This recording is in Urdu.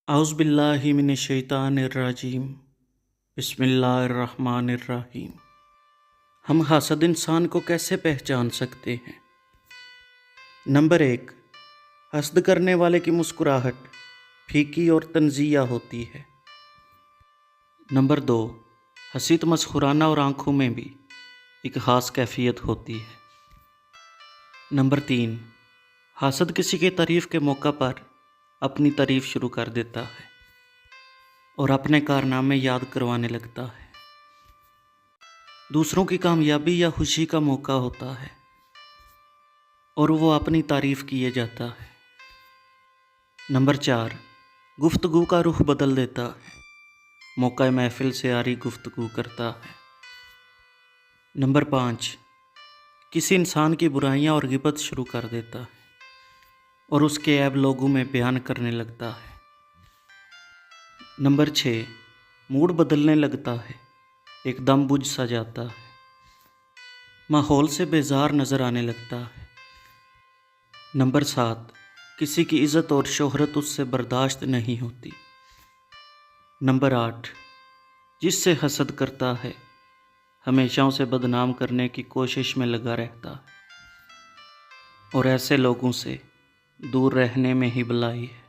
اعوذ باللہ من الشیطان الرجیم بسم اللہ الرحمن الرحیم۔ ہم حاسد انسان کو کیسے پہچان سکتے ہیں؟ نمبر 1، حسد کرنے والے کی مسکراہٹ پھیکی اور تنزیہ ہوتی ہے۔ نمبر 2، ہنسی تمسخرانہ اور آنکھوں میں بھی ایک خاص کیفیت ہوتی ہے۔ نمبر 3، حاسد کسی کی تعریف کے موقع پر اپنی تعریف شروع کر دیتا ہے اور اپنے کارنامے یاد کروانے لگتا ہے۔ دوسروں کی کامیابی یا خوشی کا موقع ہوتا ہے اور وہ اپنی تعریف کیے جاتا ہے۔ نمبر 4، گفتگو کا رخ بدل دیتا ہے، موقع محفل سے آری گفتگو کرتا ہے۔ نمبر 5، کسی انسان کی برائیاں اور غیبت شروع کر دیتا ہے اور اس کے عیب لوگوں میں بیان کرنے لگتا ہے۔ نمبر 6، موڈ بدلنے لگتا ہے، ایک دم بجھ سا جاتا ہے، ماحول سے بیزار نظر آنے لگتا ہے۔ نمبر 7، کسی کی عزت اور شہرت اس سے برداشت نہیں ہوتی۔ نمبر 8، جس سے حسد کرتا ہے ہمیشہ اسے بدنام کرنے کی کوشش میں لگا رہتا ہے اور ایسے لوگوں سے دور رہنے میں ہی بھلائی ہے۔